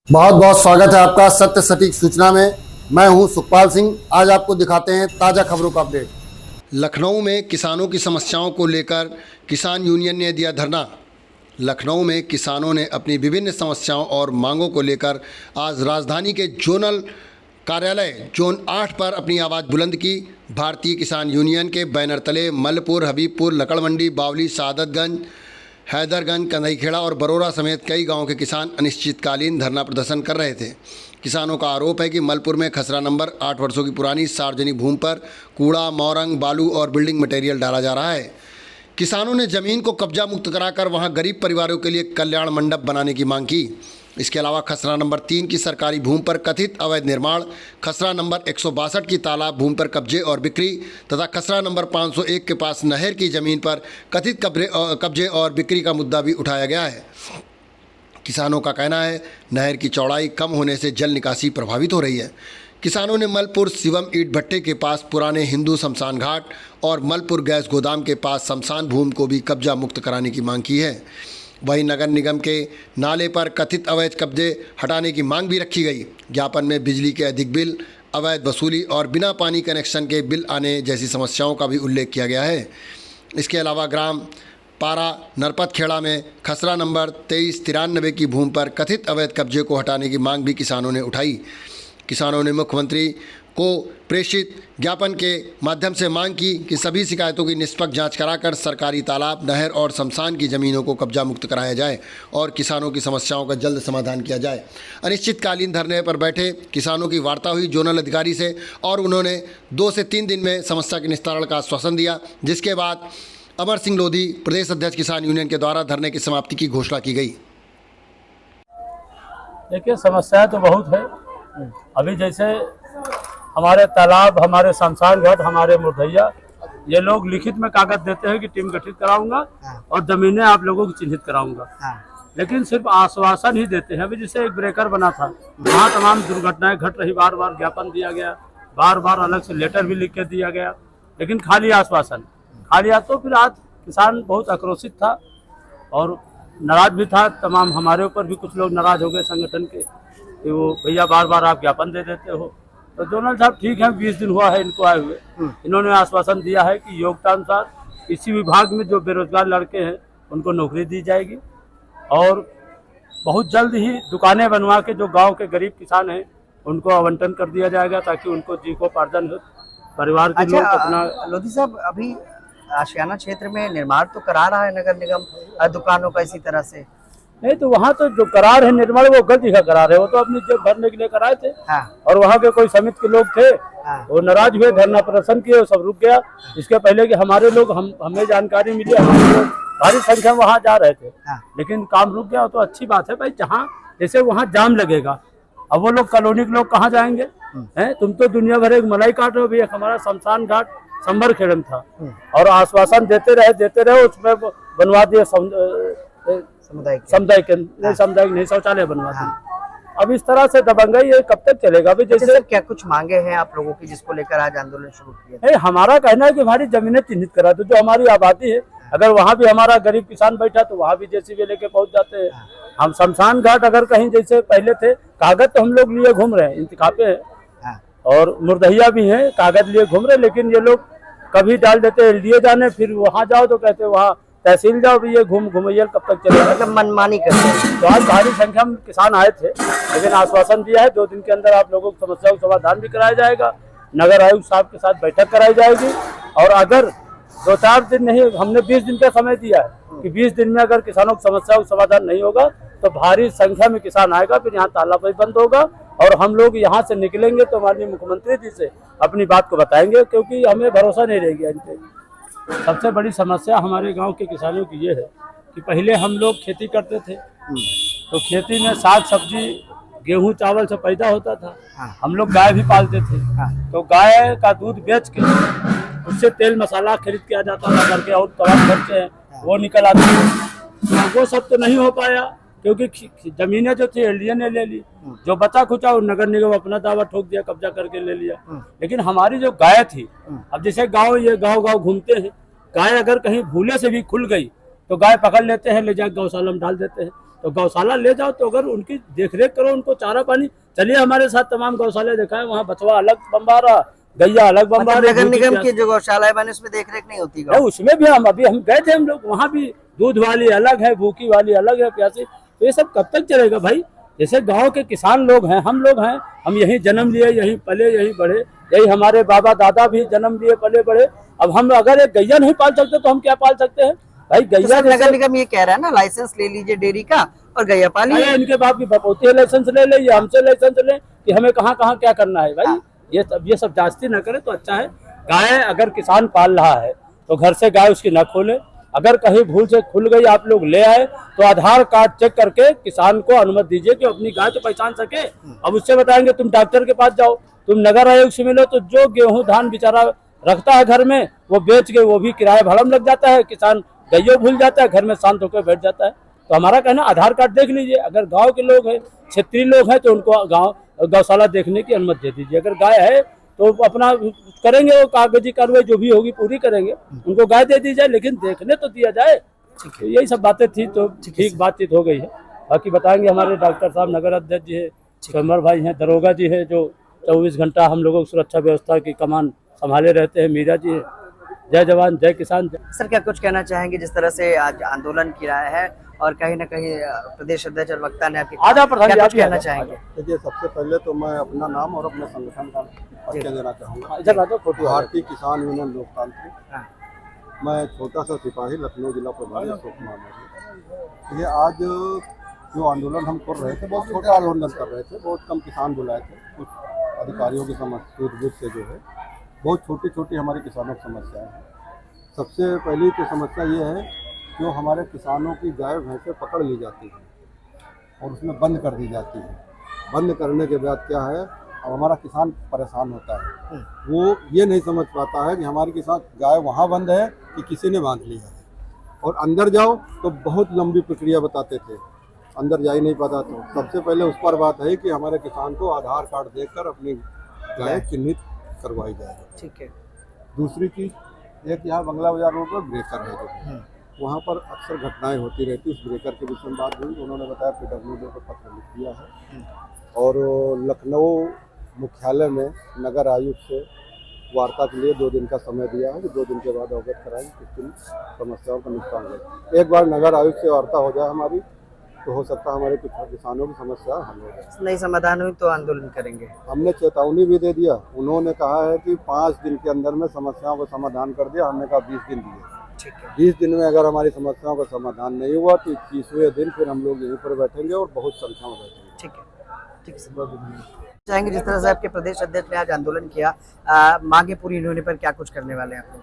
बहुत बहुत स्वागत है आपका सत्य सटीक सूचना में। मैं हूं सुखपाल सिंह। आज आपको दिखाते हैं ताज़ा खबरों का अपडेट। लखनऊ में किसानों की समस्याओं को लेकर किसान यूनियन ने दिया धरना। लखनऊ में किसानों ने अपनी विभिन्न समस्याओं और मांगों को लेकर आज राजधानी के जोनल कार्यालय जोन 8 पर अपनी आवाज़ बुलंद की। भारतीय किसान यूनियन के बैनर तले मलपुर, हबीबपुर, लकड़ मंडी, बावली, सादतगंज, हैदरगंज, कंधईखेड़ा और बरोरा समेत कई गांवों के किसान अनिश्चितकालीन धरना प्रदर्शन कर रहे थे। किसानों का आरोप है कि मलपुर में खसरा नंबर 8 वर्षों की पुरानी सार्वजनिक भूमि पर कूड़ा, मोरंग, बालू और बिल्डिंग मटेरियल डाला जा रहा है। किसानों ने जमीन को कब्जा मुक्त कराकर वहां गरीब परिवारों के लिए कल्याण मंडप बनाने की मांग की। इसके अलावा खसरा नंबर 3 की सरकारी भूमि पर कथित अवैध निर्माण, खसरा नंबर 162 की तालाब भूमि पर कब्जे और बिक्री तथा खसरा नंबर 501 के पास नहर की ज़मीन पर कथित कब्जे और बिक्री का मुद्दा भी उठाया गया है। किसानों का कहना है नहर की चौड़ाई कम होने से जल निकासी प्रभावित हो रही है। किसानों ने मलपुर शिवम ईंट भट्टे के पास पुराने हिंदू शमशान घाट और मलपुर गैस गोदाम के पास शमशान भूमि को भी कब्जा मुक्त कराने की मांग की है। वहीं नगर निगम के नाले पर कथित अवैध कब्जे हटाने की मांग भी रखी गई। ज्ञापन में बिजली के अधिक बिल, अवैध वसूली और बिना पानी कनेक्शन के बिल आने जैसी समस्याओं का भी उल्लेख किया गया है। इसके अलावा ग्राम पारा नरपत खेड़ा में खसरा नंबर 2393 की भूमि पर कथित अवैध कब्जे को हटाने की मांग भी किसानों ने उठाई। किसानों ने मुख्यमंत्री को प्रेषित ज्ञापन के माध्यम से मांग की कि सभी शिकायतों की निष्पक्ष जांच कराकर सरकारी तालाब, नहर और शमशान की ज़मीनों को कब्जा मुक्त कराया जाए और किसानों की समस्याओं का जल्द समाधान किया जाए। अनिश्चितकालीन धरने पर बैठे किसानों की वार्ता हुई जोनल अधिकारी से और उन्होंने 2 से 3 दिन में समस्या के निस्तारण का आश्वासन दिया, जिसके बाद अमर सिंह लोधी, प्रदेश अध्यक्ष किसान यूनियन के द्वारा धरने की समाप्ति की घोषणा की गई। देखिए, समस्या तो बहुत है। अभी जैसे हमारे तालाब, हमारे शमशान घाट, हमारे मुर्दैया, ये लोग लिखित में कागज देते हैं कि टीम गठित कराऊंगा और जमीनें आप लोगों की चिन्हित कराऊंगा, लेकिन सिर्फ आश्वासन ही देते हैं। अभी जैसे एक ब्रेकर बना था, वहाँ तमाम दुर्घटनाएं घट रही, बार बार ज्ञापन दिया गया, बार बार अलग से लेटर भी लिख के दिया गया, लेकिन खाली आश्वासन। तो फिर आज किसान बहुत आक्रोशित था और नाराज भी था। तमाम हमारे ऊपर भी कुछ लोग नाराज हो गए संगठन के कि वो भैया बार बार आप ज्ञापन दे देते हो। तो जोनल साहब ठीक है, 20 दिन हुआ है इनको आए हुए। इन्होंने आश्वासन दिया है कि योग्यता अनुसार इसी विभाग में जो बेरोजगार लड़के हैं उनको नौकरी दी जाएगी और बहुत जल्द ही दुकानें बनवा के जो गांव के गरीब किसान हैं उनको आवंटन कर दिया जाएगा ताकि उनको जीविकोपार्जन हो, परिवार के लोग अपना। लोधी साहब, अभी आशियाना क्षेत्र में निर्माण तो करा रहा है नगर निगम दुकानों का इसी तरह से। नहीं, तो वहाँ तो जो करार है निर्माण वो गलती का करार है, वो तो अपनी जेब भरने के लिए कराए थे। और वहाँ के कोई समिति के लोग थे, वो नाराज हुए, धरना प्रदर्शन किए, सब रुक गया। इसके पहले कि हमारे लोग हमें जानकारी मिली, हमारे लोग भारी संख्या में वहाँ जा रहे थे, लेकिन काम रुक गया। तो अच्छी बात है भाई, जहाँ जैसे वहाँ जाम लगेगा, अब वो लोग कॉलोनी के लोग कहाँ जाएंगे? हैं, तुम तो दुनिया भर एक मलाई काट रहे हो भैया। हमारा शमशान घाट संबर खेड़न था और आश्वासन देते रहे, उसमें बनवा दिए सामुदायिक नहीं शौचालय बनवा दिए। अब इस तरह से दबंगई ये कब तक चलेगा? अभी जैसे क्या कुछ मांगे हैं आप लोगों की जिसको लेकर आज आंदोलन शुरू किया? नहीं, हमारा कहना है कि हमारी जमीनें चिन्हित करा दो, जो हमारी आबादी है। अगर वहाँ भी हमारा गरीब किसान बैठा तो वहाँ भी जेसीबी लेके पहुंच जाते हैं। हम शमशान घाट अगर कहीं जैसे पहले थे, कागज तो हम लोग लिए घूम रहे हैं, इंतखाबे हैं और मुर्दैया भी है, कागज लिए घूम रहे, लेकिन ये लोग कभी डाल देते हैं एलडीए जाने, फिर वहाँ जाओ तो कहते हैं वहाँ तहसील जाओ भी, ये घुमैया कब तक चलेगा? मतलब मनमानी करते हैं। तो आज भारी संख्या में किसान आए थे, लेकिन आश्वासन दिया है 2 दिन के अंदर आप लोगों की समस्या का समाधान भी कराया जाएगा। नगर आयुक्त साहब के साथ बैठक कराई जाएगी और अगर 2-4 दिन नहीं, हमने 20 दिन का समय दिया है कि 20 दिन में अगर किसानों की समस्या का समाधान नहीं होगा तो भारी संख्या में किसान आएगा, फिर यहाँ तालाबंदी बंद होगा और हम लोग यहाँ से निकलेंगे तो माननीय मुख्यमंत्री जी से अपनी बात को बताएंगे, क्योंकि हमें भरोसा नहीं रह गया इन पे। सबसे बड़ी समस्या हमारे गांव के किसानों की ये है कि पहले हम लोग खेती करते थे, तो खेती में साग सब्जी, गेहूं, चावल से पैदा होता था। हम लोग गाय भी पालते थे, तो गाय का दूध बेच के उससे तेल मसाला खरीद के आ जाता था करके, और तमाम खर्चे हैं वो निकल आते थे। वो सब तो नहीं हो पाया क्योंकि जमीनें जो थी एलडीए ने ले ली, जो बचा खुचा वो नगर निगम अपना दावा ठोक दिया, कब्जा करके ले लिया। लेकिन हमारी जो गाय थी, अब जैसे गांव घूमते हैं, गाय अगर कहीं भूले से भी खुल गई तो गाय पकड़ लेते हैं, ले जाकर गौशाला में डाल देते हैं। तो गौशाला ले जाओ, तो अगर उनकी देखरेख करो, उनको चारा पानी, चलिए हमारे साथ तमाम गौशाले दिखाए, वहाँ बछवा अलग बम्बा रहा, गैया अलग बम्बा मतलब रही। नगर निगम की जो गौशालाएं बने उसमें देख रेख नहीं होती नहीं, उसमें भी हम गए थे, हम लोग वहाँ भी दूध वाली अलग है, भूखी वाली अलग है, प्यासी। तो ये सब कब तक चलेगा भाई? जैसे गांव के किसान लोग हैं, हम लोग हैं, हम यहीं जन्म लिए, यहीं पले, यहीं बढ़े, यही हमारे बाबा दादा भी जन्म लिए, पले बढ़े। अब हम अगर एक गैया नहीं पाल सकते तो हम क्या पाल सकते हैं भाई? गैया तो नगर निगम ये कह रहा है ना, लाइसेंस ले लीजिए डेयरी का और गैया पालिए। इनके बाप की बपोती लाइसेंस ले ले, या हमसे लाइसेंस ले कि हमें कहाँ कहाँ क्या करना है भाई। ये सब जास्ती न करे तो अच्छा है। गाय अगर किसान पाल रहा है तो घर से गाय उसकी न खोले, अगर कहीं भूल से खुल गई, आप लोग ले आए तो आधार कार्ड चेक करके किसान को अनुमति दीजिए कि अपनी गाय तो पहचान सके। अब उससे बताएंगे तुम डॉक्टर के पास जाओ, तुम नगर आयोग से मिलो, तो जो गेहूं धान बेचारा रखता है घर में वो बेच के वो भी किराया भाड़म लग जाता है, किसान गैयो भूल जाता है, घर में शांत होकर बैठ जाता है। तो हमारा कहना आधार कार्ड देख लीजिए, अगर गाँव के लोग हैं, क्षेत्रीय लोग हैं, तो उनको गौशाला देखने की अनुमति दे दीजिए। अगर गाय है तो अपना करेंगे, वो कागजी कार्रवाई जो भी होगी पूरी करेंगे, उनको गाय दे दी जाए, लेकिन देखने तो दिया जाए। तो यही सब बातें थी, तो ठीक बातचीत हो गई है। बाकी बताएंगे हमारे डॉक्टर साहब, नगर अध्यक्ष जी है, कमर भाई हैं, दरोगा जी है जो 24 घंटा हम लोगों की सुरक्षा व्यवस्था की कमान संभाले रहते हैं, मीरा जी है। जय जवान जय किसान। सर क्या कुछ कहना चाहेंगे, जिस तरह से आज आंदोलन किया है और कहीं ना कहीं प्रदेश अध्यक्ष और वक्ता ने आपके क्या कुछ कहना चाहेंगे? देखिए, सबसे पहले तो मैं अपना नाम और अपने संगठन का परिचय देना चाहूँगा। भारतीय किसान यूनियन लोकतांत्रिक, मैं छोटा सा सिपाही, लखनऊ जिला प्रभारी अशोक कुमार मौर्य। ये आज जो आंदोलन हम कर रहे थे, बहुत छोटा आंदोलन कर रहे थे, बहुत कम किसान बुलाए थे, कुछ अधिकारियों की सूझबूझ से जो है बहुत छोटी छोटी हमारे किसानों की समस्याएं हैं। सबसे पहली तो समस्या ये है जो हमारे किसानों की गाय भैंसें पकड़ ली जाती है और उसमें बंद कर दी जाती है। बंद करने के बाद क्या है, अब हमारा किसान परेशान होता है, वो ये नहीं समझ पाता है कि हमारे किसान गाय वहाँ बंद है कि किसी ने बांध लिया है। और अंदर जाओ तो बहुत लंबी प्रक्रिया बताते थे, अंदर जा ही नहीं पाता। तो सबसे पहले उस पर बात है कि हमारे किसान को आधार कार्ड देकर अपनी गाय चिन्हित करवाई जाए। ठीक है। दूसरी चीज़, एक यहाँ बंगला बाजार रोड पर ब्रेकर है जो वहाँ पर अक्सर घटनाएं होती रहती, उस ब्रेकर के विषय में बात हुई, उन्होंने बताया PWD को पत्र लिख दिया है और लखनऊ मुख्यालय में नगर आयुक्त से वार्ता के लिए 2 दिन का समय दिया है कि 2 दिन के बाद अवगत कराएंगे कि किन समस्याओं का निपटान हो। एक बार नगर आयुक्त से वार्ता हो जाए हमारी तो हो सकता है हमारे कुछ किसानों की समस्या हल हो जाए। नहीं समाधान हुई तो आंदोलन करेंगे। हमने चेतावनी भी दे दिया, उन्होंने कहा है कि 5 दिन के अंदर में समस्याओं का समाधान कर दिया, हमने कहा 20 दिन दिए। ठीक है। 20 दिन में अगर हमारी समस्याओं का समाधान नहीं हुआ तो 21वें दिन फिर हम लोग यहीं पर बैठेंगे और बहुत संख्या में बैठेंगे। ठीक है, ठीक है सर। चाहेंगे जिस तरह से आपके प्रदेश अध्यक्ष ने आज आंदोलन किया, मांगे पूरी होने पर क्या कुछ करने वाले हैं आप लोग?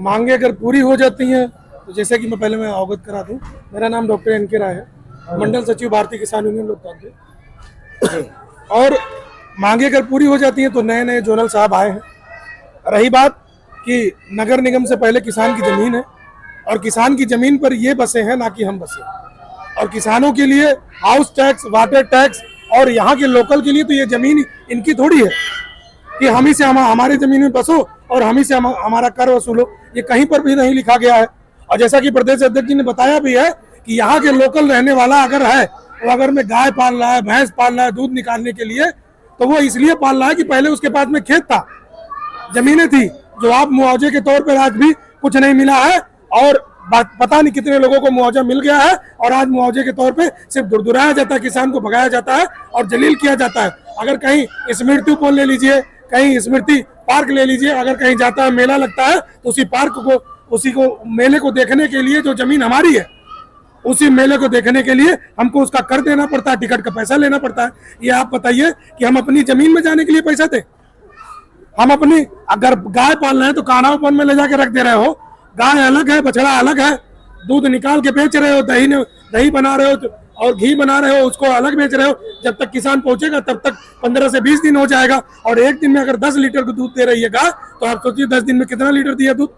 मांगे अगर पूरी हो जाती हैं तो जैसे कि मैं अवगत करा दूं, मेरा नाम डॉक्टर NK राय है, मंडल सचिव भारतीय किसान यूनियन लोकतांत्रिक। और मांगे अगर पूरी हो जाती हैं तो नए नए जोनल साहब आए हैं। रही बात कि नगर निगम से पहले किसान की जमीन है और किसान की जमीन पर ये बसे हैं, ना कि हम बसे। और किसानों के लिए हाउस टैक्स, वाटर टैक्स और यहाँ के लोकल के लिए तो ये जमीन इनकी थोड़ी है कि हम ही से हमारे जमीन में बसो और हम ही से हमारा कर वसूलो। ये कहीं पर भी नहीं लिखा गया है। और जैसा कि प्रदेश अध्यक्ष जी ने बताया भी है कि यहाँ के लोकल रहने वाला अगर है, वो अगर में गाय पाल रहा है, भैंस पाल रहा है दूध निकालने के लिए, तो वो इसलिए पाल रहा है कि पहले उसके पास में खेत था, जमीनें थी, जो आप मुआवजे के तौर पर आज भी कुछ नहीं मिला है और पता नहीं कितने लोगों को मुआवजा मिल गया है। और आज मुआवजे के तौर पे सिर्फ दुरदुराया जाता है, किसान को भगाया जाता है और जलील किया जाता है। अगर कहीं स्मृति उपवन ले लीजिए, कहीं स्मृति पार्क ले लीजिए, अगर कहीं जाता है मेला लगता है तो उसी पार्क को, उसी को मेले को देखने के लिए जो जमीन हमारी है, उसी मेले को देखने के लिए हमको उसका कर देना पड़ता है, टिकट का पैसा लेना पड़ता है। ये आप बताइए कि हम अपनी जमीन में जाने के लिए पैसा दें? हम अपनी अगर गाय पाल रहे हैं तो कान्हा वन में ले जाके रख दे रहे हो, गाय अलग है, बछड़ा अलग है, दूध निकाल के बेच रहे हो, दही बना रहे हो और घी बना रहे हो, उसको अलग बेच रहे हो। जब तक किसान पहुंचेगा तब तक 15 से 20 दिन हो जाएगा। और एक दिन में अगर 10 लीटर का दूध दे रही है गाय, तो आप सोचिए 10 दिन में कितना लीटर दिया दूध?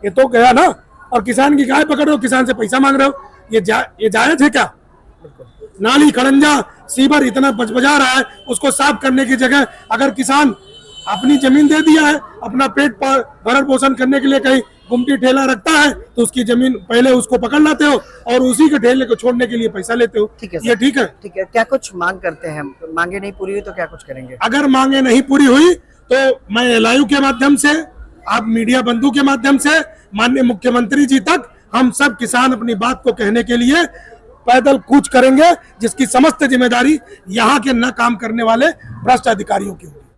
ये तो गया ना। और किसान की गाय पकड़ रहे हो, किसान से पैसा मांग रहे हो, ये जायज है क्या? नाली, खड़ंजा, सीवर इतना बजा रहा है, उसको साफ करने की जगह अगर किसान अपनी जमीन दे दिया है अपना पेट भरण पोषण करने के लिए, कहीं गुमटी ठेला रखता है तो उसकी जमीन पहले उसको पकड़ लाते हो और उसी के ठेले को छोड़ने के लिए पैसा लेते हो। ठीक है ये ठीक है? ठीक है, क्या कुछ मांग करते हैं? मांगे नहीं पूरी हुई तो क्या कुछ करेंगे? अगर मांगे नहीं पूरी हुई तो मैं LIU के माध्यम से, आप मीडिया बंधु के माध्यम से, माननीय मुख्यमंत्री जी तक हम सब किसान अपनी बात को कहने के लिए पैदल कूच करेंगे, जिसकी समस्त जिम्मेदारी यहाँ के न काम करने वाले भ्रष्ट अधिकारियों की होगी।